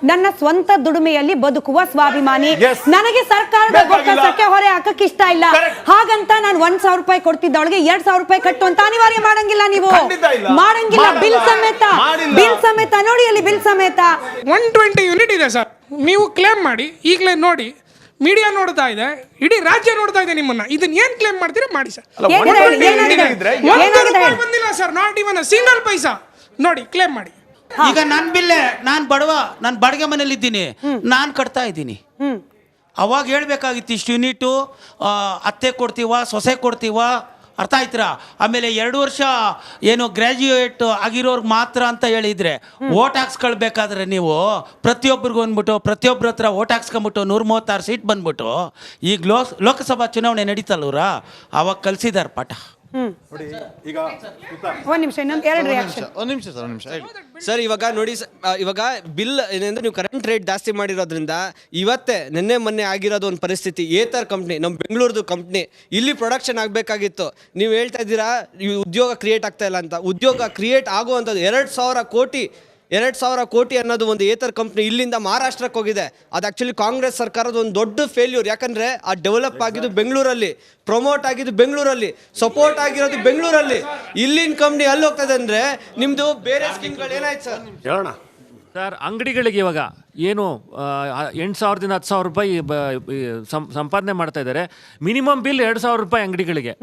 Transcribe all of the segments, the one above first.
ನನ್ನ ಸ್ವಂತ ದುಡಿಮೆಯಲ್ಲಿ ಬದುಕುವ ಸ್ವಾಭಿಮಾನಿ. ನನಗೆ ಸರ್ಕಾರದ ಬೊಕ್ಕಸಕ್ಕೆ ಹೊರೆ ಹಾಕಕ್ಕೆ ಇಷ್ಟ ಇಲ್ಲ. ಹಾಗಂತ ನಾನು 1,000 ರೂಪಾಯಿ ಕೊಡ್ತಿದ್ದವಳಿಗೆ 2,000 ರೂಪಾಯಿ ಕಟ್ಟು ಅಂತ ಅನಿವಾರ್ಯ ಮಾಡಂಗಿಲ್ಲ. ನೀವು ಮಾಡಂಗಿಲ್ಲ. ಬಿಲ್ ಸಮೇತ ನೋಡಿ, ಅಲ್ಲಿ ಬಿಲ್ ಸಮೇತ 120 ಯೂನಿಟ್ ಇದೆ ಸರ್. ನೀವು ಕ್ಲೇಮ್ ಮಾಡಿ. ಈಗಲೇ ನೋಡಿ, ಮೀಡಿಯಾ ನೋಡ್ತಾ ಇದೆ, ಇಡೀ ರಾಜ್ಯ ನೋಡ್ತಾ ಇದೆ ನಿಮ್ಮನ್ನ. ಇದನ್ನ ಏನ್ ಕ್ಲೇಮ್ ಮಾಡ್ತೀರಾ ಮಾಡಿ ಸರ್. ಬಂದಿಲ್ಲ ಸರ್, ನಾಟ್ ಇವನ್ ಸಿಂಗಲ್ ಪೈಸಾ. ನೋಡಿ ಕ್ಲೇಮ್ ಮಾಡಿ. ಈಗ ನನ್ನ ಬಿಲ್ಲೆ, ನಾನು ಬಡವ, ನಾನು ಬಾಡಿಗೆ ಮನೇಲಿ ಇದ್ದೀನಿ, ನಾನು ಕಟ್ತಾ ಇದ್ದೀನಿ. ಅವಾಗ ಹೇಳ್ಬೇಕಾಗಿತ್ತು ಇಷ್ಟು ಯೂನಿಟು ಅತ್ತೆ ಕೊಡ್ತೀವ, ಸೊಸೆ ಕೊಡ್ತೀವ, ಅರ್ಥ ಆಯ್ತೀರಾ? ಆಮೇಲೆ 2 ವರ್ಷ ಏನು ಗ್ರ್ಯಾಜುಯೇಟ್ ಆಗಿರೋರ್ಗೆ ಮಾತ್ರ ಅಂತ ಹೇಳಿದ್ರೆ ವೋಟ್ ಹಾಕ್ಸ್ಕೊಳ್ಬೇಕಾದ್ರೆ ನೀವು ಪ್ರತಿಯೊಬ್ಬರಿಗೂ ಅಂದ್ಬಿಟ್ಟು ಪ್ರತಿಯೊಬ್ಬರ ಹತ್ರ ವೋಟ್ ಹಾಕ್ಸ್ಕೊಂಬಿಟ್ಟು 136 ಸೀಟ್ ಬಂದ್ಬಿಟ್ಟು ಈಗ ಲೋಕಸಭಾ ಚುನಾವಣೆ ನಡೀತಲ್ವ್ರ, ಅವಾಗ ಕಲಿಸಿದಾರೆ ಪಾಠ. ಈಗ ಒಂದು ನಿಮಿಷ, ಇನ್ನೊಂದು 2 ರಿಯಾಕ್ಷನ್. ಒಂದು ನಿಮಿಷ ಸರ್. ಇವಾಗ ನೋಡಿ, ಇವಾಗ ಬಿಲ್ ಏನಂದ್ರೆ ನೀವು ಕರೆಂಟ್ ರೇಟ್ ಜಾಸ್ತಿ ಮಾಡಿರೋದ್ರಿಂದ ಇವತ್ತೇ ನಿನ್ನೆ ಮೊನ್ನೆ ಆಗಿರೋದು ಒಂದು ಪರಿಸ್ಥಿತಿ. ಏತರ್ ಕಂಪ್ನಿ, ನಮ್ಮ ಬೆಂಗಳೂರದು ಕಂಪ್ನಿ, ಇಲ್ಲಿ ಪ್ರೊಡಕ್ಷನ್ ಆಗಬೇಕಾಗಿತ್ತು. ನೀವು ಹೇಳ್ತಾ ಇದ್ದೀರಾ ಉದ್ಯೋಗ ಕ್ರಿಯೇಟ್ ಆಗ್ತಾ ಇಲ್ಲ ಅಂತ. ಉದ್ಯೋಗ ಕ್ರಿಯೇಟ್ ಆಗುವಂಥದ್ದು 2,000 ಕೋಟಿ ಅನ್ನೋದು ಒಂದು ಏತರ್ ಕಂಪ್ನಿ ಇಲ್ಲಿಂದ ಮಹಾರಾಷ್ಟ್ರಕ್ಕೆ ಹೋಗಿದೆ. ಅದು ಆ್ಯಕ್ಚುಲಿ ಕಾಂಗ್ರೆಸ್ ಸರ್ಕಾರದ ಒಂದು ದೊಡ್ಡ ಫೇಲ್ಯೂರ್. ಯಾಕಂದರೆ ಆ ಡೆವಲಪ್ ಆಗಿದ್ದು ಬೆಂಗಳೂರಲ್ಲಿ, ಪ್ರಮೋಟ್ ಆಗಿದ್ದು ಬೆಂಗಳೂರಲ್ಲಿ, ಸಪೋರ್ಟ್ ಆಗಿರೋದು ಬೆಂಗಳೂರಲ್ಲಿ. ಇಲ್ಲಿನ ಕಂಪ್ನಿ ಅಲ್ಲಿ ಹೋಗ್ತದೆ ಅಂದರೆ ನಿಮ್ಮದು ಬೇರೆ ಸ್ಕೀಮ್ಗಳು ಏನಾಯ್ತು ಸರ್? ಹೇಳೋಣ ಸರ್. ಅಂಗಡಿಗಳಿಗೆ ಇವಾಗ ಏನು 8,000ದಿಂದ 10,000 ರೂಪಾಯಿ ಸಂಪಾದನೆ ಮಾಡ್ತಾ ಇದ್ದಾರೆ. ಮಿನಿಮಮ್ ಬಿಲ್ 2,000 ರೂಪಾಯಿ ಅಂಗಡಿಗಳಿಗೆ.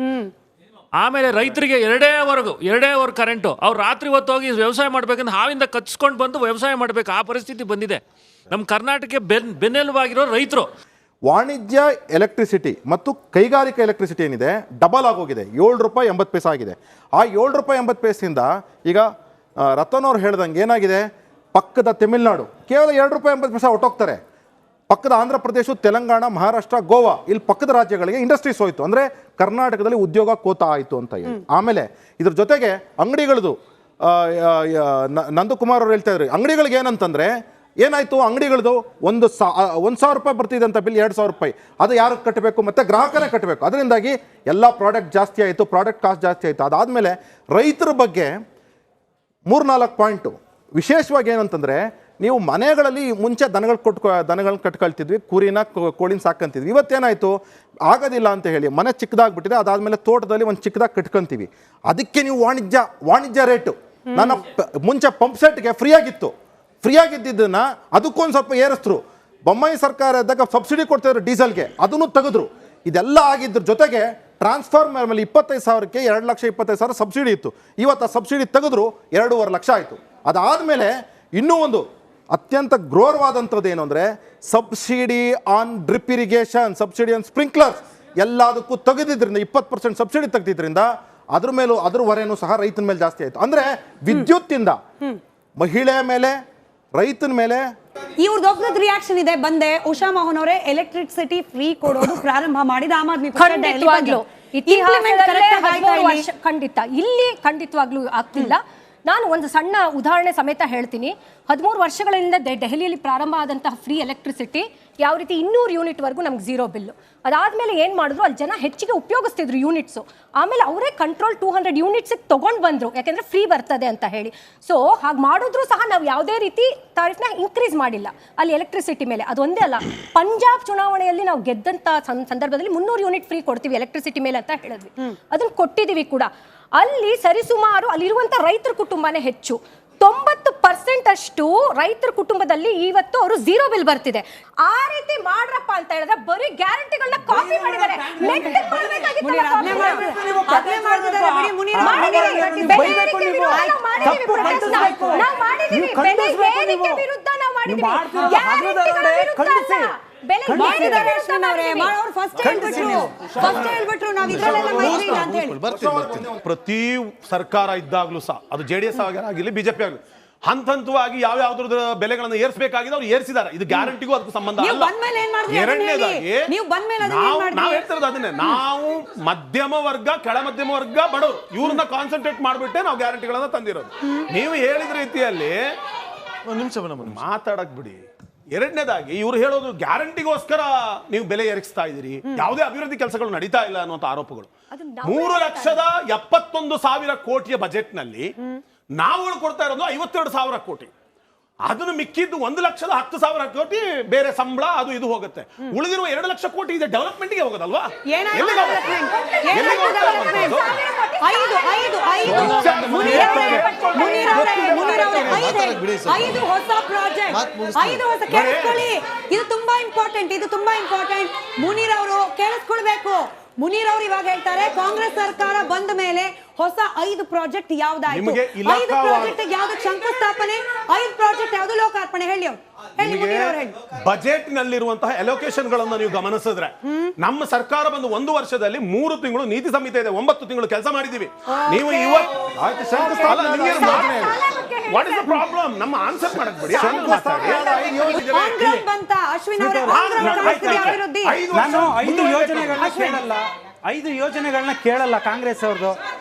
ಆಮೇಲೆ ರೈತರಿಗೆ 2 ಅವರ್ ಕರೆಂಟು. ಅವ್ರು ರಾತ್ರಿ ಹೊತ್ತು ಹೋಗಿ ವ್ಯವಸಾಯ ಮಾಡ್ಬೇಕಂದ್ರೆ ಹಾವಿಂದ ಕಚ್ಕೊಂಡು ಬಂದು ವ್ಯವಸಾಯ ಮಾಡಬೇಕು. ಆ ಪರಿಸ್ಥಿತಿ ಬಂದಿದೆ ನಮ್ಮ ಕರ್ನಾಟಕಕ್ಕೆ. ಬೆನ್ನೆಲುಬಾಗಿರೋ ರೈತರು. ವಾಣಿಜ್ಯ ಎಲೆಕ್ಟ್ರಿಸಿಟಿ ಮತ್ತು ಕೈಗಾರಿಕಾ ಎಲೆಕ್ಟ್ರಿಸಿಟಿ ಏನಿದೆ ಡಬಲ್ ಆಗೋಗಿದೆ. 7 ರೂಪಾಯಿ 80 ಪೈಸೆ ಆಗಿದೆ. ಆ 7 ರೂಪಾಯಿ 80 ಪೈಸೆಯಿಂದ ಈಗ ರತನ್ ಅವ್ರು ಹೇಳ್ದಂಗೆ ಏನಾಗಿದೆ, ಪಕ್ಕದ ತಮಿಳುನಾಡು ಕೇವಲ 2 ರೂಪಾಯಿ 80 ಪೈಸೆ ಹೊಟ್ಟೋಗ್ತಾರೆ. ಪಕ್ಕದ ಆಂಧ್ರ ಪ್ರದೇಶ, ತೆಲಂಗಾಣ, ಮಹಾರಾಷ್ಟ್ರ, ಗೋವಾ, ಇಲ್ಲಿ ಪಕ್ಕದ ರಾಜ್ಯಗಳಿಗೆ ಇಂಡಸ್ಟ್ರೀಸ್ ಹೋಯಿತು. ಅಂದರೆ ಕರ್ನಾಟಕದಲ್ಲಿ ಉದ್ಯೋಗ ಕೋತ ಆಯಿತು ಅಂತ ಹೇಳಿ. ಆಮೇಲೆ ಇದ್ರ ಜೊತೆಗೆ ಅಂಗಡಿಗಳದು ನಂದಕುಮಾರ್ ಅವ್ರು ಹೇಳ್ತಾ ಇದ್ರು, ಅಂಗಡಿಗಳಿಗೆ ಏನಂತಂದರೆ ಏನಾಯಿತು, ಅಂಗಡಿಗಳದು 1,000 ರೂಪಾಯಿ ಬರ್ತಿದೆ ಅಂತ ಬಿಲ್ 2,000 ರೂಪಾಯಿ. ಅದು ಯಾರು ಕಟ್ಟಬೇಕು? ಮತ್ತು ಗ್ರಾಹಕನೇ ಕಟ್ಟಬೇಕು. ಅದರಿಂದಾಗಿ ಎಲ್ಲ ಪ್ರಾಡಕ್ಟ್ ಜಾಸ್ತಿ ಆಯಿತು, ಪ್ರಾಡಕ್ಟ್ ಕಾಸ್ಟ್ ಜಾಸ್ತಿ ಆಯಿತು. ಅದಾದಮೇಲೆ ರೈತರ ಬಗ್ಗೆ 3-4 ಪಾಯಿಂಟು ವಿಶೇಷವಾಗಿ ಏನಂತಂದರೆ, ನೀವು ಮನೆಗಳಲ್ಲಿ ಮುಂಚೆ ದನಗಳನ್ನ ಕಟ್ಕೊಳ್ತಿದ್ವಿ, ಕುರಿನ ಕೋಳಿನ ಸಾಕಂತಿದ್ವಿ. ಇವತ್ತೇನಾಯಿತು, ಆಗೋದಿಲ್ಲ ಅಂತ ಹೇಳಿ ಮನೆ ಚಿಕ್ಕದಾಗ್ಬಿಟ್ಟಿದೆ. ಅದಾದಮೇಲೆ ತೋಟದಲ್ಲಿ ಒಂದು ಚಿಕ್ಕದಾಗಿ ಕಟ್ಕೊತೀವಿ. ಅದಕ್ಕೆ ನೀವು ವಾಣಿಜ್ಯ ರೇಟು ನನ್ನ ಮುಂಚೆ ಪಂಪ್ ಸೆಟ್ಗೆ ಫ್ರೀಯಾಗಿದ್ದನ್ನು ಅದಕ್ಕೊಂದು ಸ್ವಲ್ಪ ಏರಿಸಿದ್ರು. ಬೊಮ್ಮಾಯಿ ಸರ್ಕಾರ ಇದ್ದಾಗ ಸಬ್ಸಿಡಿ ಕೊಡ್ತಿದ್ರು ಡೀಸೆಲ್ಗೆ, ಅದನ್ನು ತೆಗೆದ್ರು. ಇದೆಲ್ಲ ಆಗಿದ್ರ ಜೊತೆಗೆ ಟ್ರಾನ್ಸ್ಫಾರ್ಮರ್ ಮೇಲೆ 25,000ಕ್ಕೆ 2,25,000 ಸಬ್ಸಿಡಿ ಇತ್ತು. ಇವತ್ತು ಆ ಸಬ್ಸಿಡಿ ತೆಗೆದ್ರು 2.5 ಲಕ್ಷ ಆಯಿತು. ಅದಾದಮೇಲೆ ಇನ್ನೂ ಒಂದು ಅತ್ಯಂತ ಗೌರವಾದಂಥದ್ದು ಏನು ಅಂದರೆ, subsidy on drip irrigation, subsidy on sprinklers ಎಲ್ಲದಕ್ಕೂ ತೆಗೆದಿದ್ರಿಂದ 20% ಸಬ್ಸಿಡಿ ತೆಗೆದಿದ್ರಿಂದ ಅದ್ರ ಹೊರೆನೂ ಸಹ ರೈತನ ಮೇಲೆ ಜಾಸ್ತಿ ಆಯಿತು. ಅಂದರೆ ವಿದ್ಯುತ್ತಿಂದ ಮಹಿಳೆಯ ಮೇಲೆ, ರೈತನ ಮೇಲೆ. ಇವ್ರದ್ದು ಒಬ್ಬರದ್ದು ರಿಯಾಕ್ಷನ್ ಇದೆ. ಬಂದೆ ಉಷಾ ಮೋಹನ್ ಅವರೇ, ಎಲೆಕ್ಟ್ರಿಸಿಟಿ ಫ್ರೀ ಕೊಡೋದು ಪ್ರಾರಂಭ ಮಾಡಿದ ಆಮ್ ಆದ್ಮಿ ಪಕ್ಷ ಖಂಡಿತ ಇಲ್ಲಿ ಖಂಡಿತವಾಗ್ಲೂ ಆಗ್ತಿಲ್ಲ. ನಾನು ಒಂದು ಸಣ್ಣ ಉದಾಹರಣೆ ಸಮೇತ ಹೇಳ್ತೀನಿ. 13 ವರ್ಷಗಳಿಂದ ದೆಹಲಿಯಲ್ಲಿ ಪ್ರಾರಂಭ ಆದಂತಹ ಫ್ರೀ ಎಲೆಕ್ಟ್ರಿಸಿಟಿ ಯಾವ ರೀತಿ 200 ಯೂನಿಟ್ವರೆಗೂ ನಮ್ಗೆ 0 ಬಿಲ್ಲು. ಅದಾದಮೇಲೆ ಏನು ಮಾಡಿದ್ರು, ಅಲ್ಲಿ ಜನ ಹೆಚ್ಚಿಗೆ ಉಪಯೋಗಿಸ್ತಿದ್ರು ಯೂನಿಟ್ಸು. ಆಮೇಲೆ ಅವರೇ ಕಂಟ್ರೋಲ್ 200 ಯೂನಿಟ್ಸಿಗೆ ತೊಗೊಂಡು ಬಂದರು, ಯಾಕೆಂದರೆ ಫ್ರೀ ಬರ್ತದೆ ಅಂತ ಹೇಳಿ. ಸೊ ಹಾಗೆ ಮಾಡಿದ್ರು ಸಹ ನಾವು ಯಾವುದೇ ರೀತಿ ತಾರೀಫ್ನ ಇನ್ಕ್ರೀಸ್ ಮಾಡಿಲ್ಲ ಅಲ್ಲಿ ಎಲೆಕ್ಟ್ರಿಸಿಟಿ ಮೇಲೆ. ಅದೊಂದೇ ಅಲ್ಲ, ಪಂಜಾಬ್ ಚುನಾವಣೆಯಲ್ಲಿ ನಾವು ಗೆದ್ದಂಥ ಸಂದರ್ಭದಲ್ಲಿ 300 ಯೂನಿಟ್ ಫ್ರೀ ಕೊಡ್ತೀವಿ ಎಲೆಕ್ಟ್ರಿಸಿಟಿ ಮೇಲೆ ಅಂತ ಹೇಳಿದ್ವಿ. ಅದನ್ನು ಕೊಟ್ಟಿದ್ದೀವಿ ಕೂಡ. ಅಲ್ಲಿ ಸರಿಸುಮಾರು ಅಲ್ಲಿರುವಂಥ ರೈತರ ಕುಟುಂಬನೇ ಹೆಚ್ಚು. 90% ಅಷ್ಟು ರೈತರ ಕುಟುಂಬದಲ್ಲಿ ಇವತ್ತು ಅವರು 0 ಬಿಲ್ ಬರ್ತಿದೆ. ಆ ರೀತಿ ಮಾಡ್ರಪ್ಪ ಅಂತ ಹೇಳಿದ್ರೆ ಬರೀ ಗ್ಯಾರಂಟಿಗಳನ್ನ ಕಾಪಿ ಮಾಡಿದ್ದಾರೆ. ವಿರುದ್ಧ ನಾವು ಮಾಡಿದ್ದೀವಿ. ಪ್ರತಿ ಸರ್ಕಾರ ಇದ್ದಾಗ್ಲೂ ಸಹ ಅದು JDS ಆಗಿರಲಿ ಬಿಜೆಪಿ ಆಗಲಿ ಹಂತ ಹಂತವಾಗಿ ಯಾವ್ಯಾವ್ದ್ರದ ಬೆಲೆಗಳನ್ನು ಏರಿಸಬೇಕಾಗಿದೆ ಅವ್ರು ಏರಿಸಿದ್ದಾರೆ. ಇದು ಗ್ಯಾರಂಟಿಗೂ ಅದಕ್ಕೂ ಸಂಬಂಧ ಅಲ್ಲ. ಎರಡನೇದಾಗಿ ನಾವು ಹೇಳ್ತಿರೋದು ಅದನ್ನೇ, ನಾವು ಮಧ್ಯಮ ವರ್ಗ, ಕೆಳ ಮಧ್ಯಮ ವರ್ಗ, ಬಡವರು ಇವ್ರನ್ನ ಕಾನ್ಸಂಟ್ರೇಟ್ ಮಾಡ್ಬಿಟ್ಟೆ ನಾವು ಗ್ಯಾರಂಟಿಗಳನ್ನ ತಂದಿರೋದು. ನೀವು ಹೇಳಿದ ರೀತಿಯಲ್ಲಿ ಒಂದು ನಿಮಿಷ ಮಾತಾಡಕ್ ಬಿಡಿ. ಎರಡನೇದಾಗಿ ಇವ್ರು ಹೇಳೋದು ಗ್ಯಾರಂಟಿಗೋಸ್ಕರ ನೀವು ಬೆಲೆ ಏರಿಸ್ತಾ ಇದ್ದೀರಿ, ಯಾವುದೇ ಅಭಿವೃದ್ಧಿ ಕೆಲಸಗಳು ನಡೀತಾ ಇಲ್ಲ ಅನ್ನುವಂಥ ಆರೋಪಗಳು. 3,71,000 ಕೋಟಿಯ ಬಜೆಟ್ ನಲ್ಲಿ ನಾವು ಕೊಡ್ತಾ ಇರೋದು 52,000 ಕೋಟಿ. ಅದನ್ನು ಮಿಕ್ಕಿದ್ದು 1,10,000 ಕೋಟಿ ಬೇರೆ ಸಂಬಳ ಅದು ಇದು ಹೋಗುತ್ತೆ. ಉಳಿದಿರುವ 2 ಲಕ್ಷ ಕೋಟಿ ಇದೆ ಡೆವಲಪ್ಮೆಂಟ್ಗೆ ಹೋಗೋದಲ್ವಾ? ಹೊಸ ಪ್ರಾಜೆಕ್ಟ್, 5 ಹೊಸ ಕೇಳಿಸ್ಕೊಳ್ಳಿ. ಇದು ತುಂಬಾ ಇಂಪಾರ್ಟೆಂಟ್. ಮುನೀರ್ ಅವರು ಕೇಳಿಸ್ಕೊಳ್ಬೇಕು. ಮುನೀರ್ ಅವರು ಇವಾಗ ಹೇಳ್ತಾರೆ ಕಾಂಗ್ರೆಸ್ ಸರ್ಕಾರ ಬಂದ ಮೇಲೆ ಹೊಸ 5 ಪ್ರಾಜೆಕ್ಟ್ ಯಾವ್ದಾಯ್ತು, 5 ಪ್ರಾಜೆಕ್ಟ್ ಯಾವ್ದು ಶಂಕುಸ್ಥಾಪನೆ, 5 ಪ್ರಾಜೆಕ್ಟ್ ಯಾವ್ದು ಲೋಕಾರ್ಪಣೆ, ಹೇಳಿ ಅವ್ರು. ಬಜೆಟ್ ನಲ್ಲಿರುವಂತಹ ಅಲೋಕೇಶನ್ ಗಳನ್ನು ನೀವು ಗಮನಿಸಿದ್ರೆ ನಮ್ಮ ಸರ್ಕಾರ ಬಂದು 1 ವರ್ಷದಲ್ಲಿ 3 ತಿಂಗಳು ನೀತಿ ಸಂಹಿತೆ ಇದೆ, 9 ತಿಂಗಳು ಕೆಲಸ ಮಾಡಿದೀವಿ. ನೀವು ವಾಟ್ ಇಸ್ ದ ಪ್ರಾಬ್ಲಮ್? ನಮ್ಮ ಆನ್ಸರ್ ಮಾಡಕ್ ಬಿಡಿ. ನಾನು 5 ಯೋಜನೆಗಳನ್ನ ಕೇಳಲ್ಲ ಕಾಂಗ್ರೆಸ್ ಅವ್ರದ್ದು.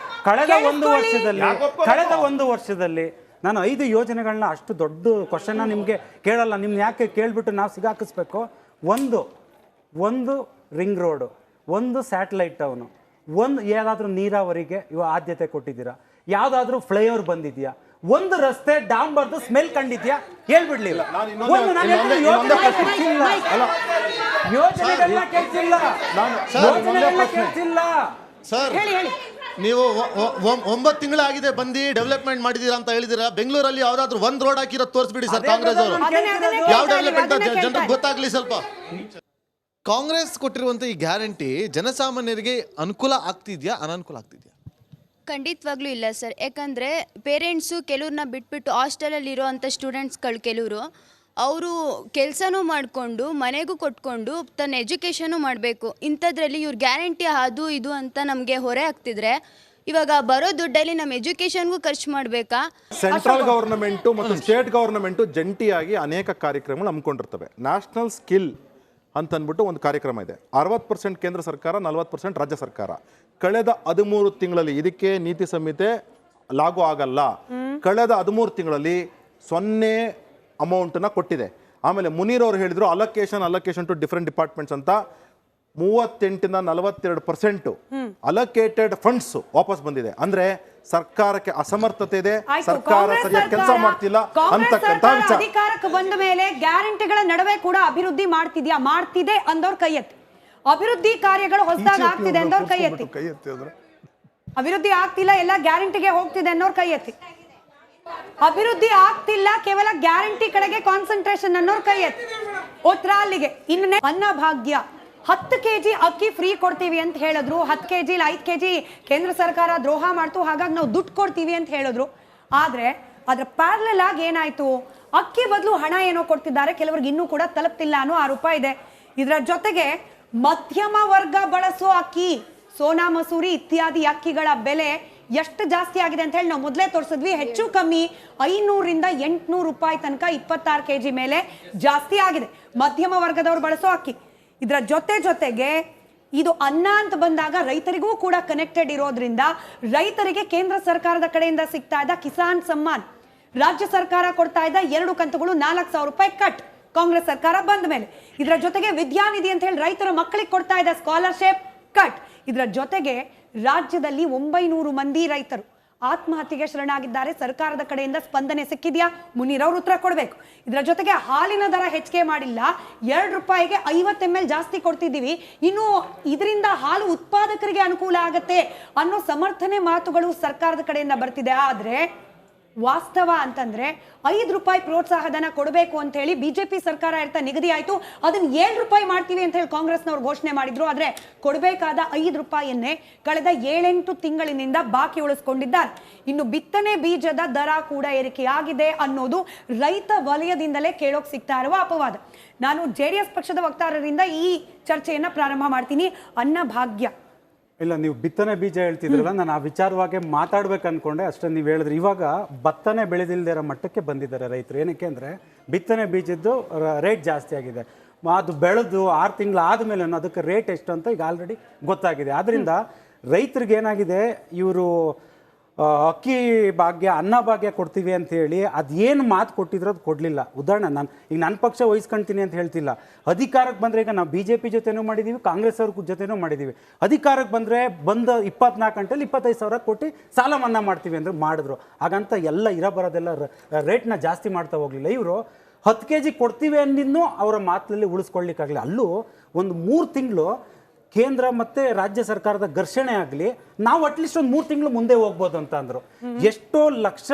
ಕಳೆದ ಒಂದು ವರ್ಷದಲ್ಲಿ ನಾನು 5 ಯೋಜನೆಗಳನ್ನ ಅಷ್ಟು ದೊಡ್ಡ ಕ್ವಶನ್ನ ನಿಮಗೆ ಕೇಳಲ್ಲ. ನಿಮ್ನ ಯಾಕೆ ಕೇಳ್ಬಿಟ್ಟು ನಾವು ಸಿಗಾಕಿಸ್ಬೇಕು? ಒಂದು ರಿಂಗ್ ರೋಡು, ಒಂದು ಸ್ಯಾಟಲೈಟ್ ಟೌನು, ಒಂದು ಯಾವುದಾದ್ರೂ ನೀರಾವರಿಗೆ ಇವಾಗ ಆದ್ಯತೆ ಕೊಟ್ಟಿದ್ದೀರಾ? ಯಾವುದಾದ್ರೂ ಫ್ಲೈಓವರ್ ಬಂದಿದ್ಯಾ? ಒಂದು ರಸ್ತೆ ಡಾಂಬರ್ದು ಸ್ಮೆಲ್ ಕಂಡಿದ್ಯಾ? ಹೇಳ್ಬಿಡ್ಲಿಲ್ಲ. ಯೋಜನೆಗಳನ್ನ ಕೇಳ್ತಿಲ್ಲ. ಸರ್, ನೀವು 9 ತಿಂಗಳಾಗಿದೆ ಬಂದು ಡೆವಲಪ್ಮೆಂಟ್ ಮಾಡಿದೀರಾ ಅಂತ ಹೇಳಿದಿರಾ. ಬೆಂಗಳೂರಲ್ಲಿ ಯಾವ್ದಾದ್ರು 1 ರೋಡ್ ಹಾಕಿರೋ ತೋರಿಸ್ಬಿಡಿ ಸರ್ ಕಾಂಗ್ರೆಸ್ ಅವರು. ಯಾವ ಡೆವಲಪ್ಮೆಂಟ್ ಜನರಿಗೆ ಗೊತ್ತಾಗ್ಲಿ ಸ್ವಲ್ಪ. ಕಾಂಗ್ರೆಸ್ ಕೊಟ್ಟಿರುವಂತ ಈ ಗ್ಯಾರಂಟಿ ಜನಸಾಮಾನ್ಯರಿಗೆ ಅನುಕೂಲ ಆಗ್ತಿದ್ಯಾ ಅನಾನುಕೂಲ ಆಗ್ತಿದ್ಯಾ? ಖಂಡಿತವಾಗ್ಲೂ ಇಲ್ಲ ಸರ್. ಯಾಕಂದರೆ ಪೇರೆಂಟ್ಸು ಕೆಲವ್ರನ್ನ ಬಿಟ್ಬಿಟ್ಟು ಹಾಸ್ಟೆಲಲ್ಲಿ ಇರೋವಂಥ ಸ್ಟೂಡೆಂಟ್ಸ್ಗಳು ಕೆಲವರು ಅವರು ಕೆಲಸನೂ ಮಾಡಿಕೊಂಡು ಮನೆಗೂ ಕೊಟ್ಕೊಂಡು ತನ್ನ ಎಜುಕೇಷನು ಮಾಡಬೇಕು. ಇಂಥದ್ರಲ್ಲಿ ಇವ್ರ ಗ್ಯಾರಂಟಿ ಅದು ಇದು ಅಂತ ನಮಗೆ ಹೊರೆ ಆಗ್ತಿದ್ರೆ ಇವಾಗ ಬರೋ ದುಡ್ಡಲ್ಲಿ ನಮ್ಮ ಎಜುಕೇಷನ್ಗೂ ಖರ್ಚು ಮಾಡಬೇಕಾ? ಸೆಂಟ್ರಲ್ ಗವರ್ನಮೆಂಟು ಮತ್ತು ಸ್ಟೇಟ್ ಗವರ್ನಮೆಂಟು ಜಂಟಿಯಾಗಿ ಅನೇಕ ಕಾರ್ಯಕ್ರಮಗಳು ಹಮ್ಮಿಕೊಂಡಿರ್ತವೆ. ನ್ಯಾಷನಲ್ ಸ್ಕಿಲ್ ಅಂತ ಅಂದ್ಬಿಟ್ಟು ಒಂದು ಕಾರ್ಯಕ್ರಮ ಇದೆ. 60% ಕೇಂದ್ರ ಸರ್ಕಾರ, 40% ರಾಜ್ಯ ಸರ್ಕಾರ. ಕಳೆದ 13 ತಿಂಗಳಲ್ಲಿ ಇದಕ್ಕೆ ನೀತಿ ಸಂಹಿತೆ ಲಾಗು ಆಗಲ್ಲ. ಕಳೆದ 13 ತಿಂಗಳಲ್ಲಿ 0 ಅಮೌಂಟನ್ನ ಕೊಟ್ಟಿದೆ. ಆಮೇಲೆ ಮುನೀರ್ ಅವರು ಹೇಳಿದ್ರು ಅಲೋಕೇಶನ್ ಟು ಡಿಫರೆಂಟ್ ಡಿಪಾರ್ಟ್ಮೆಂಟ್ಸ್ ಅಂತ 38ಇಂದ 42% ಅಲೋಕೇಟೆಡ್ ಫಂಡ್ಸ್ ವಾಪಸ್ ಬಂದಿದೆ. ಅಂದ್ರೆ ಸರ್ಕಾರಕ್ಕೆ ಅಸಮರ್ಥತೆ ಇದೆ, ಸರ್ಕಾರ ಸರಿಯಾಗಿ ಕೆಲಸ ಮಾಡ್ತಿಲ್ಲ ಅಂತಕ್ಕಂತ ವಿಚಾರ. ಅಧಿಕಾರಕ್ಕೆ ಬಂದ ಮೇಲೆ ಗ್ಯಾರಂಟಿಗಳ ನಡುವೆ ಕೂಡ ಅಭಿವೃದ್ಧಿ ಮಾಡ್ತಿದೆ ಅಂದವ್ರ ಕೈ ಎತ್ತಿ. ಅಭಿವೃದ್ಧಿ ಕಾರ್ಯಗಳು ಹೊಸದಾಗಿ ಆಗ್ತಿದೆ ಅಂದವ್ರ ಕೈ ಎತ್ತಿ. ಅಭಿವೃದ್ಧಿ ಆಗ್ತಿಲ್ಲ, ಎಲ್ಲ ಗ್ಯಾರಂಟಿಗೆ ಹೋಗ್ತಿದೆ ಅನ್ನೋರ್ ಕೈ ಎತ್ತಿ. ಅಭಿವೃದ್ಧಿ ಆಗ್ತಿಲ್ಲ, ಕೇವಲ ಗ್ಯಾರಂಟಿ ಕಡೆಗೆ ಕಾನ್ಸಂಟ್ರೇಷನ್ ಅನ್ನೋರ್ ಕೈ ಎತ್ತಿ. ಉತ್ತರ ಅಲ್ಲಿಗೆ. ಇನ್ನು ಅನ್ನಭಾಗ್ಯ 10 kg ಅಕ್ಕಿ ಫ್ರೀ ಕೊಡ್ತೀವಿ ಅಂತ ಹೇಳಿದ್ರು. 10 kg 5 kg ಕೇಂದ್ರ ಸರ್ಕಾರ ದ್ರೋಹ ಮಾಡ್ತು, ಹಾಗಾಗಿ ನಾವು ದುಡ್ಡು ಕೊಡ್ತೀವಿ ಅಂತ ಹೇಳಿದ್ರು. ಆದ್ರೆ ಅದ್ರ ಪ್ಯಾರಲಲ್ ಆಗಿ ಏನಾಯ್ತು, ಅಕ್ಕಿ ಬದಲು ಹಣ ಏನೋ ಕೊಡ್ತಿದ್ದಾರೆ, ಕೆಲವರಿಗೆ ಇನ್ನೂ ಕೂಡ ತಲುಪ್ತಿಲ್ಲ ಅನ್ನೋ ಆರೋಪ ಇದೆ. ಇದರ ಜೊತೆಗೆ ಮಧ್ಯಮ ವರ್ಗ ಬಳಸೋ ಅಕ್ಕಿ, ಸೋನಾ ಮಸೂರಿ ಇತ್ಯಾದಿ ಅಕ್ಕಿಗಳ ಬೆಲೆ ಎಷ್ಟು ಜಾಸ್ತಿ ಆಗಿದೆ ಅಂತ ಹೇಳಿ ನಾವು ಮೊದಲೇ ತೋರಿಸಿದ್ವಿ. ಹೆಚ್ಚು ಕಮ್ಮಿ 500ರಿಂದ 800 ರೂಪಾಯಿ ತನಕ 26 kg ಮೇಲೆ ಜಾಸ್ತಿ ಆಗಿದೆ ಮಧ್ಯಮ ವರ್ಗದವರು ಬಳಸೋ ಅಕ್ಕಿ. ಇದರ ಜೊತೆಗೆ ಇದು ಅನ್ನ ಅಂತ ಬಂದಾಗ ರೈತರಿಗೂ ಕೂಡ ಕನೆಕ್ಟೆಡ್ ಇರೋದ್ರಿಂದ ರೈತರಿಗೆ ಕೇಂದ್ರ ಸರ್ಕಾರದ ಕಡೆಯಿಂದ ಸಿಗ್ತಾ ಇದ್ದ ಕಿಸಾನ್ ಸಮ್ಮಾನ್, ರಾಜ್ಯ ಸರ್ಕಾರ ಕೊಡ್ತಾ ಇದ್ದ 2 ಕಂತುಗಳು 4,000 ರೂಪಾಯಿ ಕಟ್ ಕಾಂಗ್ರೆಸ್ ಸರ್ಕಾರ ಬಂದ ಮೇಲೆ. ಇದರ ಜೊತೆಗೆ ವಿದ್ಯಾನಿಧಿ ಅಂತ ಹೇಳಿ ರೈತರ ಮಕ್ಕಳಿಗೆ ಕೊಡ್ತಾ ಇದ್ದ ಸ್ಕಾಲರ್ಶಿಪ್ ಕಟ್. ಇದರ ಜೊತೆಗೆ ರಾಜ್ಯದಲ್ಲಿ 900 ಮಂದಿ ರೈತರು ಆತ್ಮಹತ್ಯೆಗೆ ಶರಣಾಗಿದ್ದಾರೆ. ಸರ್ಕಾರದ ಕಡೆಯಿಂದ ಸ್ಪಂದನೆ ಸಿಕ್ಕಿದ್ಯಾ? ಮುನೀರ್ ಅವರು ಉತ್ತರ ಕೊಡಬೇಕು. ಇದರ ಜೊತೆಗೆ ಹಾಲಿನ ದರ ಹೆಚ್ಚಿಗೆ ಮಾಡಿಲ್ಲ, 2 ರೂಪಾಯಿಗೆ 50 ml ಜಾಸ್ತಿ ಕೊಡ್ತಿದ್ದೀವಿ, ಇನ್ನು ಇದರಿಂದ ಹಾಲು ಉತ್ಪಾದಕರಿಗೆ ಅನುಕೂಲ ಆಗತ್ತೆ ಅನ್ನೋ ಸಮರ್ಥನೆ ಮಾತುಗಳು ಸರ್ಕಾರದ ಕಡೆಯಿಂದ ಬರ್ತಿದೆ. ಆದ್ರೆ ವಾಸ್ತವ ಅಂತಂದ್ರೆ 5 ರೂಪಾಯಿ ಪ್ರೋತ್ಸಾಹಧನ ಕೊಡಬೇಕು ಅಂತ ಹೇಳಿ ಬಿಜೆಪಿ ಸರ್ಕಾರ ಇರ್ತಾ ನಿಗದಿ ಆಯ್ತು. ಅದನ್ನ 7 ರೂಪಾಯಿ ಮಾಡ್ತೀವಿ ಅಂತ ಹೇಳಿ ಕಾಂಗ್ರೆಸ್ನವ್ರು ಘೋಷಣೆ ಮಾಡಿದ್ರು. ಆದ್ರೆ ಕೊಡಬೇಕಾದ 5 ರೂಪಾಯಿಯನ್ನೇ ಕಳೆದ 7-8 ತಿಂಗಳಿನಿಂದ ಬಾಕಿ ಉಳಿಸ್ಕೊಂಡಿದ್ದಾರೆ. ಇನ್ನು ಬಿತ್ತನೆ ಬೀಜದ ದರ ಕೂಡ ಏರಿಕೆಯಾಗಿದೆ ಅನ್ನೋದು ರೈತ ವಲಯದಿಂದಲೇ ಕೇಳೋಕ್ ಸಿಗ್ತಾ ಇರುವ ಅಪವಾದ. ನಾನು JDS ಪಕ್ಷದ ವಕ್ತಾರರಿಂದ ಈ ಚರ್ಚೆಯನ್ನ ಪ್ರಾರಂಭ ಮಾಡ್ತೀನಿ. ಅನ್ನಭಾಗ್ಯ ಇಲ್ಲ, ನೀವು ಬಿತ್ತನೆ ಬೀಜ ಹೇಳ್ತಿದ್ರಲ್ಲ, ನಾನು ಆ ವಿಚಾರವಾಗಿ ಮಾತಾಡ್ಬೇಕು ಅನ್ಕೊಂಡೆ, ಅಷ್ಟೇ ನೀವು ಹೇಳಿದ್ರಿ. ಇವಾಗ ಭತ್ತನೇ ಬೆಳೆದಿಲ್ಲದೆ ಇರೋ ಮಟ್ಟಕ್ಕೆ ಬಂದಿದ್ದಾರೆ ರೈತರು. ಏನಕ್ಕೆ ಅಂದರೆ ಬಿತ್ತನೆ ಬೀಜದ್ದು ರೇಟ್ ಜಾಸ್ತಿ ಆಗಿದೆ. ಅದು ಬೆಳೆದು 6 ತಿಂಗಳು ಆದಮೇಲೆ ಅದಕ್ಕೆ ರೇಟ್ ಎಷ್ಟು ಅಂತ ಈಗ ಆಲ್ರೆಡಿ ಗೊತ್ತಾಗಿದೆ. ಆದ್ದರಿಂದ ರೈತರಿಗೆ ಏನಾಗಿದೆ, ಇವರು ಅಕ್ಕಿ ಭಾಗ್ಯ ಅನ್ನ ಭಾಗ್ಯ ಕೊಡ್ತೀವಿ ಅಂತ ಹೇಳಿ ಅದೇನು ಮಾತು ಕೊಟ್ಟಿದ್ರು ಅದು ಕೊಡಲಿಲ್ಲ. ಉದಾಹರಣೆ ನಾನು ಈಗ ನನ್ನ ಪಕ್ಷ ವಹಿಸ್ಕೊಳ್ತೀನಿ ಅಂತ ಹೇಳ್ತಿಲ್ಲ. ಅಧಿಕಾರಕ್ಕೆ ಬಂದರೆ ಈಗ ನಾವು BJP ಜೊತೆನೂ ಮಾಡಿದ್ದೀವಿ, ಕಾಂಗ್ರೆಸ್ ಅವ್ರ ಜೊತೆನೂ ಮಾಡಿದ್ದೀವಿ. ಅಧಿಕಾರಕ್ಕೆ ಬಂದರೆ 24 ಗಂಟೆಲಿ 25,000 ಕೋಟಿ ಸಾಲ ಮನ್ನಾ ಮಾಡ್ತೀವಿ ಅಂದ್ರೆ ಮಾಡಿದ್ರು. ಹಾಗಂತ ಎಲ್ಲ ಬರೋದೆಲ್ಲ ರೇಟ್ನ ಜಾಸ್ತಿ ಮಾಡ್ತಾ ಹೋಗಲಿಲ್ಲ. ಇವರು 10 kg ಕೊಡ್ತೀವಿ ಅಂದಿನ್ನೂ ಅವರ ಮಾತಿನಲ್ಲಿ ಉಳಿಸ್ಕೊಳ್ಳಿಕ್ಕಾಗಲಿಲ್ಲ. ಅಲ್ಲೂ ಒಂದು 3 ತಿಂಗಳು ಕೇಂದ್ರ ಮತ್ತೆ ರಾಜ್ಯ ಸರ್ಕಾರದ ಘರ್ಷಣೆ ಆಗಲಿ, ನಾವು ಅಟ್ಲೀಸ್ಟ್ ಒಂದು 3 ತಿಂಗಳು ಮುಂದೆ ಹೋಗ್ಬೋದು ಅಂತ ಅಂದರು. ಎಷ್ಟೋ ಲಕ್ಷ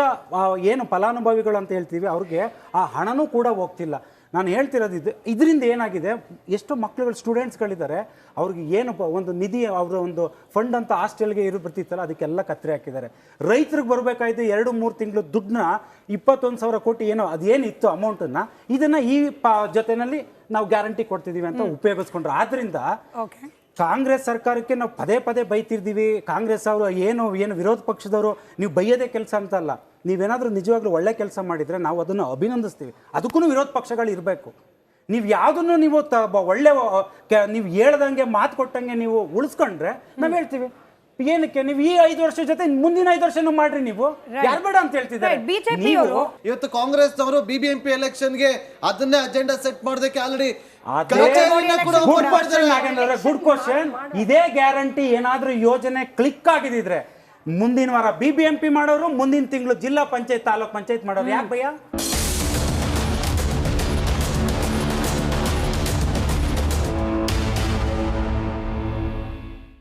ಏನು ಫಲಾನುಭವಿಗಳು ಅಂತ ಹೇಳ್ತೀವಿ, ಅವ್ರಿಗೆ ಆ ಹಣನೂ ಕೂಡ ಹೋಗ್ತಿಲ್ಲ. ನಾನು ಹೇಳ್ತಿರೋದು ಇದರಿಂದ ಏನಾಗಿದೆ, ಎಷ್ಟೋ ಮಕ್ಕಳುಗಳು ಸ್ಟೂಡೆಂಟ್ಸ್ಗಳಿದ್ದಾರೆ, ಅವ್ರಿಗೆ ಏನು ಒಂದು ನಿಧಿ ಅವರ ಒಂದು ಫಂಡ್ ಅಂತ ಹಾಸ್ಟೆಲ್ಗೆ ಬರ್ತಿತ್ತಲ್ಲ, ಅದಕ್ಕೆಲ್ಲ ಕತ್ತರಿ ಹಾಕಿದ್ದಾರೆ. ರೈತರಿಗೆ ಬರಬೇಕಾಯ್ತು 2-3 ತಿಂಗಳು ದುಡ್ಡನ್ನ 21,000 ಕೋಟಿ ಏನೋ ಅದೇನಿತ್ತು ಅಮೌಂಟನ್ನು, ಇದನ್ನು ಈ ಜೊತೆಯಲ್ಲಿ ನಾವು ಗ್ಯಾರಂಟಿ ಕೊಡ್ತಿದ್ದೀವಿ ಅಂತ ಉಪಯೋಗಿಸ್ಕೊಂಡ್ರು. ಆದ್ದರಿಂದ ಕಾಂಗ್ರೆಸ್ ಸರ್ಕಾರಕ್ಕೆ ನಾವು ಪದೇ ಪದೇ ಬೈತಿರ್ತೀವಿ. ಕಾಂಗ್ರೆಸ್ ಅವರು ಏನು ವಿರೋಧ ಪಕ್ಷದವರು ನೀವು ಬೈಯೋದೇ ಕೆಲಸ ಅಂತಲ್ಲ, ನೀವೇನಾದರೂ ನಿಜವಾಗ್ಲೂ ಒಳ್ಳೆ ಕೆಲಸ ಮಾಡಿದರೆ ನಾವು ಅದನ್ನು ಅಭಿನಂದಿಸ್ತೀವಿ. ಅದಕ್ಕೂ ವಿರೋಧ ಪಕ್ಷಗಳು ಇರಬೇಕು. ನೀವು ಯಾವುದನ್ನು ನೀವು ಒಳ್ಳೆ ನೀವು ಹೇಳ್ದಂಗೆ ಮಾತು ಕೊಟ್ಟಂಗೆ ನೀವು ಉಳಿಸ್ಕೊಂಡ್ರೆ ನಾವು ಹೇಳ್ತೀವಿ ಏನಕ್ಕೆ ನೀವು ಈ 5 ವರ್ಷ ಜೊತೆ ಮುಂದಿನ 5 ವರ್ಷನೂ ಮಾಡ್ರಿ, ನೀವು ಯಾರು ಬೇಡ ಅಂತ ಹೇಳ್ತಿದ್ದಾರೆ. ಇವತ್ತು ಕಾಂಗ್ರೆಸ್ನವರು BBMP ಎಲೆಕ್ಷನ್ಗೆ ಅದನ್ನೇ ಅಜೆಂಡಾ ಸೆಟ್ ಮಾಡೋದಕ್ಕೆ ಆಲ್ರೆಡಿ ಗುಡ್ ಕ್ವಶನ್. ಇದೇ ಗ್ಯಾರಂಟಿ ಏನಾದ್ರೂ ಯೋಜನೆ ಕ್ಲಿಕ್ ಆಗಿದ್ರೆ ಮುಂದಿನ ವಾರ BBMP ಮಾಡೋರು, ಮುಂದಿನ ತಿಂಗಳು ಜಿಲ್ಲಾ ಪಂಚಾಯತ್ ತಾಲೂಕ್ ಪಂಚಾಯತ್ ಮಾಡೋರು. ಯಾಕೆ ಭಯ?